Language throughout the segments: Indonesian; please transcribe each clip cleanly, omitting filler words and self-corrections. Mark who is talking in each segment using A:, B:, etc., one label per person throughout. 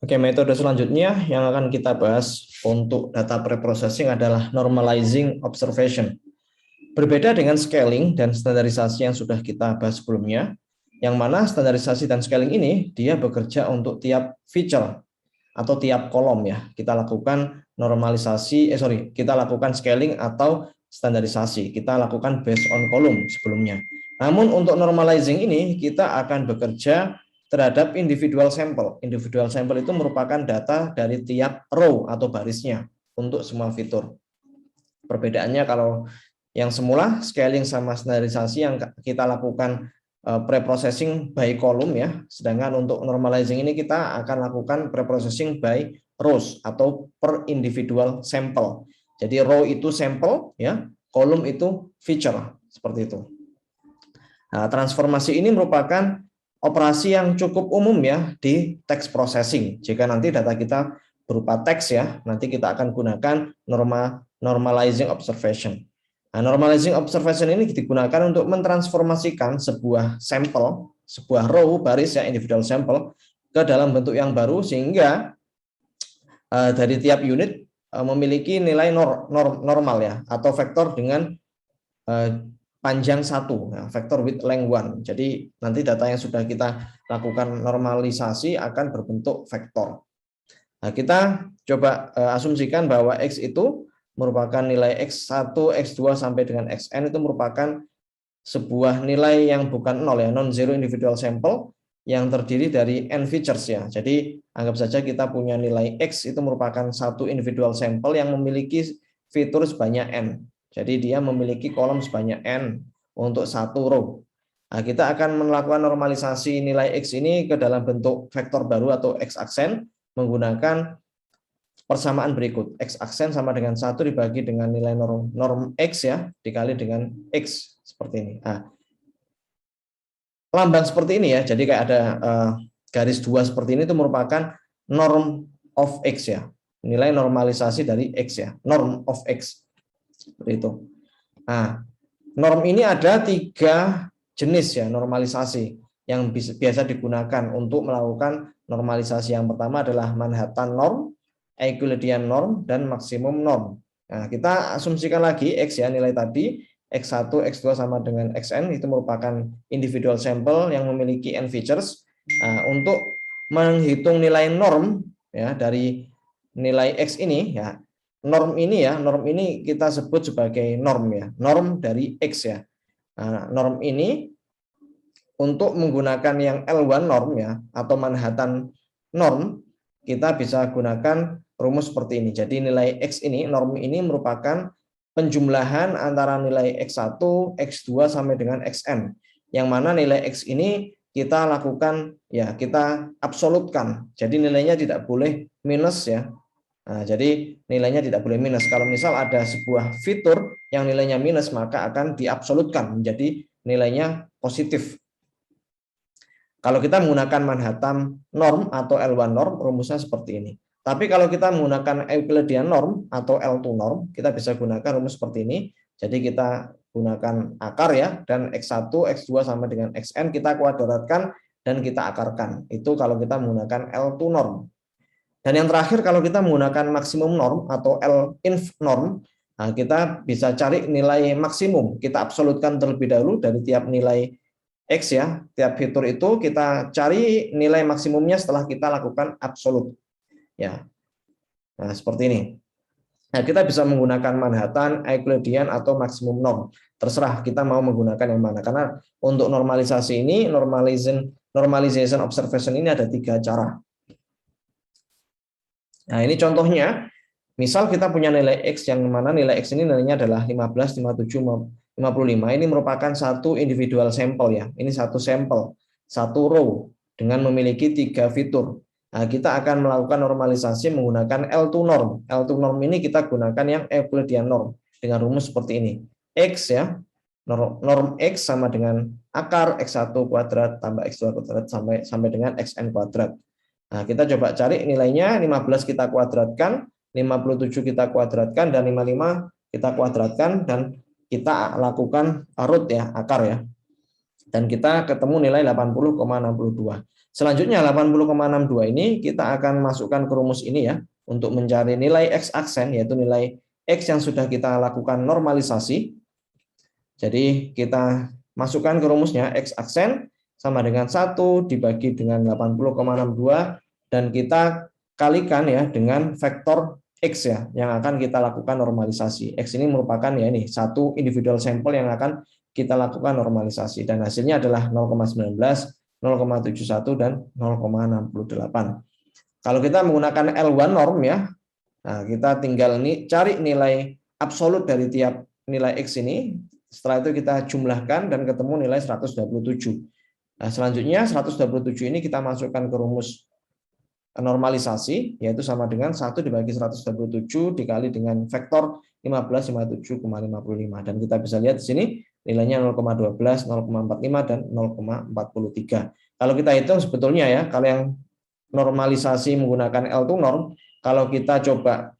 A: Oke, metode selanjutnya yang akan kita bahas untuk data preprocessing adalah normalizing observation. Berbeda dengan scaling dan standarisasi yang sudah kita bahas sebelumnya, yang mana standarisasi dan scaling ini dia bekerja untuk tiap feature atau tiap kolom ya. Kita lakukan kita lakukan scaling atau standarisasi. Kita lakukan based on column sebelumnya. Namun untuk normalizing ini kita akan bekerja terhadap individual sampel. Individual sampel itu merupakan data dari tiap row atau barisnya untuk semua fitur. Perbedaannya kalau yang semula scaling sama standarisasi yang kita lakukan preprocessing by column ya, sedangkan untuk normalizing ini kita akan lakukan preprocessing by rows atau per individual sampel. Jadi row itu sampel ya, column itu feature seperti itu. Nah, transformasi ini merupakan operasi yang cukup umum ya di text processing. Jika nanti data kita berupa teks ya, nanti kita akan gunakan normalizing observation. Nah, normalizing observation ini digunakan untuk mentransformasikan sebuah sampel, sebuah row baris ya individual sampel ke dalam bentuk yang baru sehingga dari tiap unit memiliki nilai normal ya atau vektor dengan panjang 1, nah, vektor with length 1. Jadi nanti data yang sudah kita lakukan normalisasi akan berbentuk vektor. Nah, kita coba asumsikan bahwa X itu merupakan nilai X1, X2 sampai dengan Xn itu merupakan sebuah nilai yang bukan 0 ya, non-zero individual sample yang terdiri dari n features ya. Jadi anggap saja kita punya nilai X itu merupakan satu individual sample yang memiliki fitur sebanyak n. Jadi dia memiliki kolom sebanyak n untuk satu row. Nah, kita akan melakukan normalisasi nilai X ini ke dalam bentuk vektor baru atau X aksen menggunakan persamaan berikut. X aksen sama dengan 1 dibagi dengan nilai norm X ya, dikali dengan X seperti ini. Nah, lambang seperti ini ya, jadi kayak ada garis 2 seperti ini itu merupakan norm of X ya, nilai normalisasi dari X ya, norm of X. Seperti itu. Nah, norm ini ada 3 jenis ya normalisasi yang biasa digunakan untuk melakukan normalisasi. Yang pertama adalah Manhattan norm, Euclidean norm, dan maksimum norm. Nah, kita asumsikan lagi X ya, nilai tadi X1, X2 sama dengan Xn itu merupakan individual sampel yang memiliki n features. Nah, untuk menghitung nilai norm ya dari nilai X ini ya, norm ini kita sebut sebagai norm ya, norm dari X ya. Nah, norm ini untuk menggunakan yang L1 norm ya atau Manhattan norm, kita bisa gunakan rumus seperti ini. Jadi nilai X ini, norm ini merupakan penjumlahan antara nilai X1, X2 sampai dengan Xn. Yang mana nilai X ini kita lakukan ya, kita absolutkan. Jadi nilainya tidak boleh minus ya. Nah, jadi nilainya tidak boleh minus. Kalau misal ada sebuah fitur yang nilainya minus, maka akan diabsolutkan menjadi nilainya positif. Kalau kita menggunakan Manhattan norm atau L1 norm, rumusnya seperti ini. Tapi kalau kita menggunakan Euclidean norm atau L2 norm, kita bisa gunakan rumus seperti ini. Jadi kita gunakan akar ya, dan X1, X2 sama dengan Xn kita kuadratkan dan kita akarkan. Itu kalau kita menggunakan L2 norm. Dan yang terakhir kalau kita menggunakan maksimum norm atau L-inf norm, nah kita bisa cari nilai maksimum. Kita absolutkan terlebih dahulu dari tiap nilai X ya, tiap fitur itu kita cari nilai maksimumnya setelah kita lakukan absolut. Ya. Nah, seperti ini. Nah, kita bisa menggunakan Manhattan, Euclidean atau maksimum norm. Terserah kita mau menggunakan yang mana. Karena untuk normalisasi ini, normalization observation ini ada 3 cara. Nah, ini contohnya, misal kita punya nilai X yang mana nilai X ini nilainya adalah 15, 57, 55. Ini merupakan satu individual sampel ya. Ini satu sampel, satu row dengan memiliki 3 fitur. Nah, kita akan melakukan normalisasi menggunakan L2 norm. L2 norm ini kita gunakan yang Euclidean norm dengan rumus seperti ini. X ya, norm X sama dengan akar X1 kuadrat tambah X2 kuadrat sampai dengan Xn kuadrat. Nah, kita coba cari nilainya, 15 kita kuadratkan, 57 kita kuadratkan, dan 55 kita kuadratkan, dan kita lakukan root ya, akar ya. Dan kita ketemu nilai 80,62. Selanjutnya 80,62 ini kita akan masukkan ke rumus ini ya, untuk mencari nilai X aksen, yaitu nilai X yang sudah kita lakukan normalisasi. Jadi kita masukkan ke rumusnya X aksen sama dengan 1 dibagi dengan 80,62 dan kita kalikan ya dengan vektor X ya yang akan kita lakukan normalisasi. X ini merupakan ya ini satu individual sampel yang akan kita lakukan normalisasi dan hasilnya adalah 0,19, 0,71 dan 0,68. Kalau kita menggunakan L1 norm ya, nah kita tinggal cari nilai absolut dari tiap nilai X ini. Setelah itu kita jumlahkan dan ketemu nilai 127. Nah, selanjutnya 127 ini kita masukkan ke rumus normalisasi, yaitu sama dengan 1 dibagi 127 dikali dengan vektor 15, 57,55. Dan kita bisa lihat di sini nilainya 0,12, 0,45, dan 0,43. Kalau kita hitung sebetulnya ya, kalau yang normalisasi menggunakan L2 norm, kalau kita coba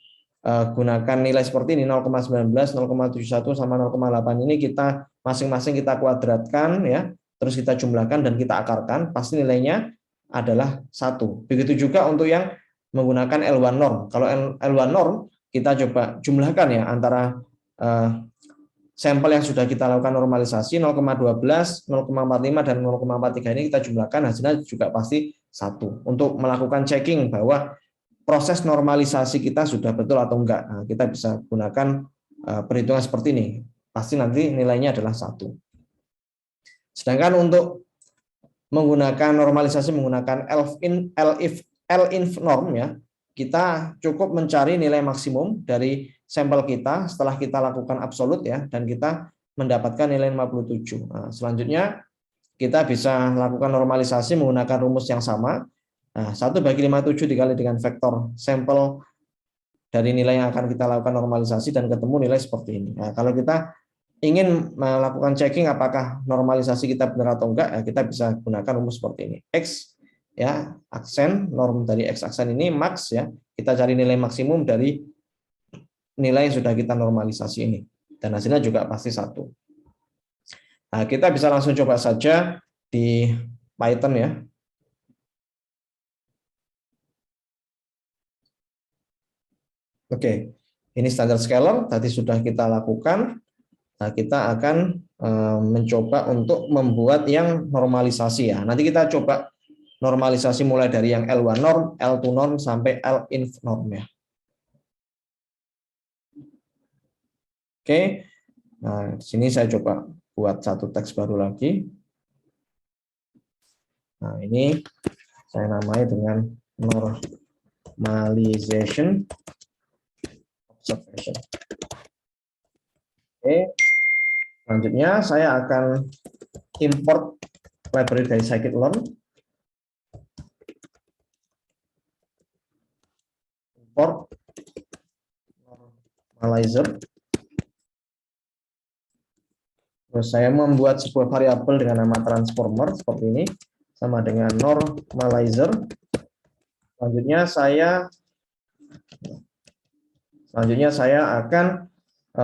A: gunakan nilai seperti ini 0,19, 0,71 sama 0,8 ini kita masing-masing kita kuadratkan ya, terus kita jumlahkan dan kita akarkan, pasti nilainya adalah 1. Begitu juga untuk yang menggunakan L1 norm. Kalau L1 norm kita coba jumlahkan ya antara sampel yang sudah kita lakukan normalisasi 0,12, 0,45 dan 0,43 ini kita jumlahkan, hasilnya juga pasti 1. Untuk melakukan checking bahwa proses normalisasi kita sudah betul atau enggak. Nah, kita bisa gunakan perhitungan seperti ini. Pasti nanti nilainya adalah 1. Sedangkan untuk menggunakan normalisasi menggunakan L-inf norm ya, kita cukup mencari nilai maksimum dari sampel kita setelah kita lakukan absolut ya, dan kita mendapatkan nilai 57. Nah, selanjutnya kita bisa lakukan normalisasi menggunakan rumus yang sama. Nah, 1 bagi 57 dikali dengan vektor sampel dari nilai yang akan kita lakukan normalisasi dan ketemu nilai seperti ini. Nah, kalau kita ingin melakukan checking apakah normalisasi kita benar atau enggak, ya kita bisa gunakan rumus seperti ini. X ya, aksen, norm dari X aksen ini max ya, kita cari nilai maksimum dari nilai yang sudah kita normalisasi ini. Dan hasilnya juga pasti 1. Nah, kita bisa langsung coba saja di Python ya. Oke, ini standar scalar tadi sudah kita lakukan. Nah, kita akan mencoba untuk membuat yang normalisasi ya. Nanti kita coba normalisasi mulai dari yang L1 norm, L2 norm sampai L-inf norm ya. Oke. Nah, di sini saya coba buat satu teks baru lagi. Nah, ini saya namai dengan normalization observation. Oke. Selanjutnya saya akan import library dari scikit-learn. Import normalizer. Terus saya membuat sebuah variabel dengan nama transformer seperti ini, sama dengan normalizer. Selanjutnya saya akan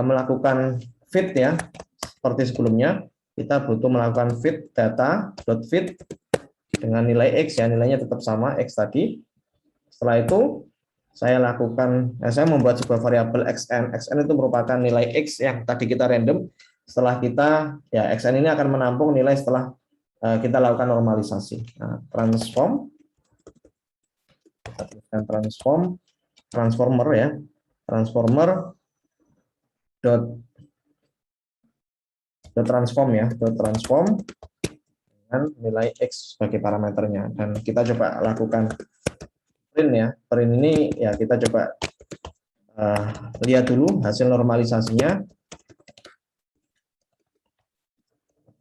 A: melakukan fit ya, seperti sebelumnya. Kita butuh melakukan fit data.fit dengan nilai X ya, nilainya tetap sama X tadi. Setelah itu saya membuat sebuah variabel xn. Xn itu merupakan nilai X yang tadi kita random. Setelah kita ya, xn ini akan menampung nilai setelah kita lakukan normalisasi. Nah, transformer ya, transform dengan nilai X sebagai parameternya, dan kita coba lakukan print ya. Print ini ya kita coba lihat dulu hasil normalisasinya.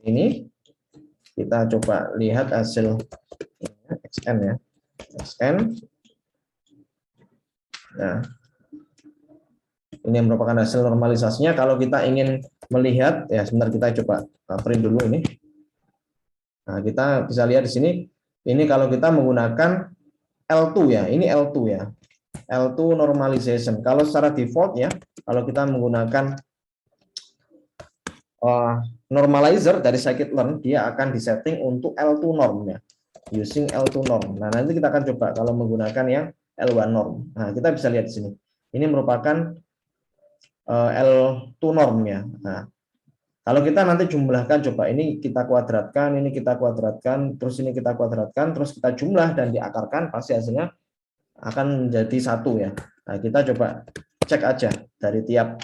A: Ini kita coba lihat hasil xn ya, xn. Nah, ini yang merupakan hasil normalisasinya. Kalau kita ingin melihat ya, sebentar kita coba print dulu ini. Nah, kita bisa lihat di sini. Ini kalau kita menggunakan L2 ya, ini L2 ya, L2 normalization. Kalau secara default ya, kalau kita menggunakan normalizer dari scikit-learn dia akan disetting untuk L2 norm ya, using L2 norm. Nah, nanti kita akan coba kalau menggunakan yang L1 norm. Nah, kita bisa lihat di sini. Ini merupakan L2 norm ya. Nah, kalau kita nanti jumlahkan, coba ini kita kuadratkan, terus ini kita kuadratkan, terus kita jumlah dan diakarkan, pasti hasilnya akan menjadi satu ya. Nah, kita coba cek aja dari tiap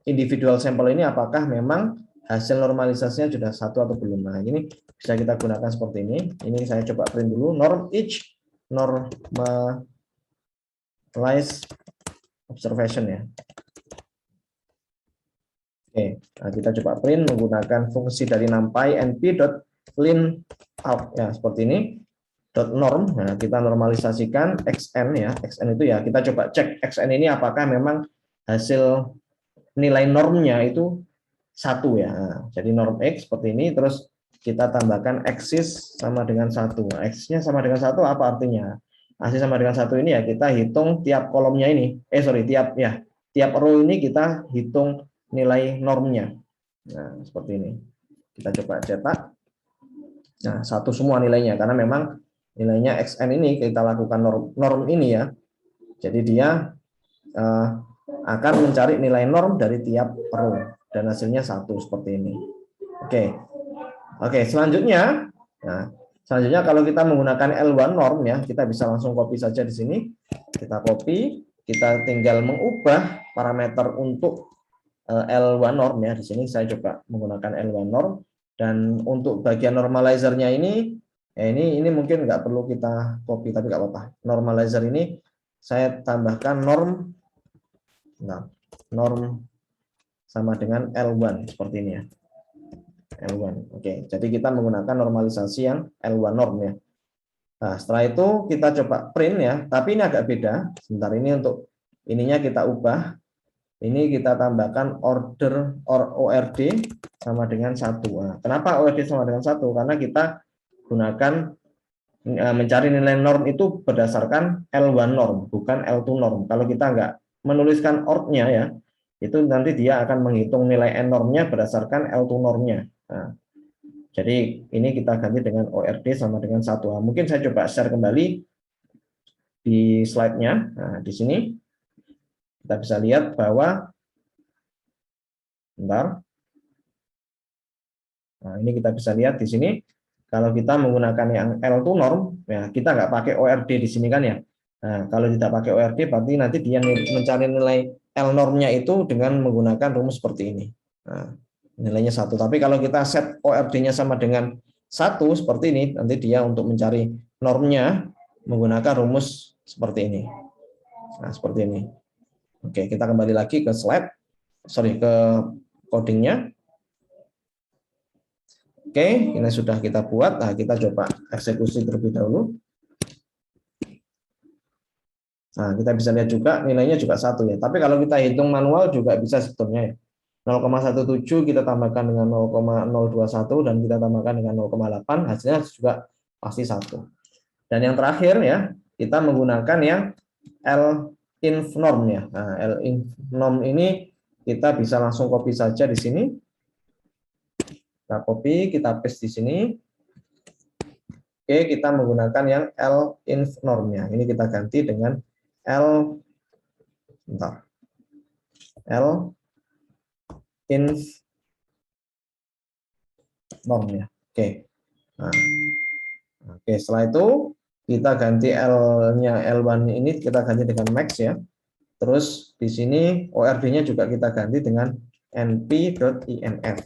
A: individual sampel ini apakah memang hasil normalisasinya sudah satu atau belum. Nah, ini bisa kita gunakan seperti ini. Ini saya coba print dulu, norm each normalize observation ya. Oke, nah kita coba print menggunakan fungsi dari numpy np.clean out ya, seperti ini. .norm, nah kita normalisasikan xn ya, xn itu ya kita coba cek xn ini apakah memang hasil nilai normnya itu satu ya. Nah, jadi norm x seperti ini, terus kita tambahkan axis sama dengan satu. Nah, x-nya sama dengan satu apa artinya? Axis sama dengan satu ini ya kita hitung tiap kolomnya ini, tiap row ini kita hitung nilai normnya. Nah, seperti ini. Kita coba cetak. Nah, satu semua nilainya karena memang nilainya xn ini kita lakukan norm ini ya. Jadi dia akan mencari nilai norm dari tiap row dan hasilnya satu seperti ini. Oke, selanjutnya. Nah, selanjutnya kalau kita menggunakan L1 norm ya, kita bisa langsung copy saja di sini. Kita copy, kita tinggal mengubah parameter untuk L1 norm ya. Di sini saya coba menggunakan L1 norm, dan untuk bagian normalizernya ini ini mungkin nggak perlu kita copy tapi nggak apa-apa. Normalizer ini saya tambahkan norm sama dengan L1 seperti ini ya. L1. Oke, jadi kita menggunakan normalisasi yang L1 norm ya. Nah, setelah itu kita coba print ya, tapi ini agak beda. Sebentar, ini untuk ininya kita ubah. Ini kita tambahkan ORD sama dengan 1. Nah, kenapa ORD sama dengan 1? Karena kita gunakan mencari nilai norm itu berdasarkan L1 norm, bukan L2 norm. Kalau kita nggak menuliskan ORD-nya ya, itu nanti dia akan menghitung nilai N normnya berdasarkan L2 normnya. Nah, jadi ini kita ganti dengan ORD sama dengan 1. Nah, mungkin saya coba share kembali di slide-nya. Nah, di sini kita bisa lihat bahwa Nah, ini kita bisa lihat di sini kalau kita menggunakan yang L2 norm ya, kita nggak pakai ORD di sini kan ya. Nah, kalau tidak pakai ORD berarti nanti dia mencari nilai L normnya itu dengan menggunakan rumus seperti ini. Nah, nilainya 1. Tapi kalau kita set ORD-nya sama dengan 1 seperti ini, nanti dia untuk mencari normnya menggunakan rumus seperti ini. Nah, seperti ini. Oke, kita kembali lagi ke ke codingnya. Oke, ini sudah kita buat. Nah, kita coba eksekusi terlebih dahulu. Nah, kita bisa lihat juga nilainya juga 1 ya. Tapi kalau kita hitung manual juga bisa sebetulnya ya. 0,17 kita tambahkan dengan 0,021 dan kita tambahkan dengan 0,8, hasilnya juga pasti 1. Dan yang terakhir ya, kita menggunakan yang L-inf norm ya. Nah, L-inf norm ini kita bisa langsung copy saja di sini. Kita copy, kita paste di sini. Oke, kita menggunakan yang L-inf normnya. Ini kita ganti dengan L-inf normnya. Oke. Nah, oke, setelah itu kita ganti L-nya L1 ini kita ganti dengan max ya. Terus di sini ORD-nya juga kita ganti dengan np.inf.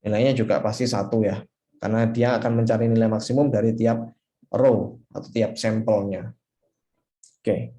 A: Nilainya juga pasti 1 ya, karena dia akan mencari nilai maksimum dari tiap row atau tiap sampelnya. Oke.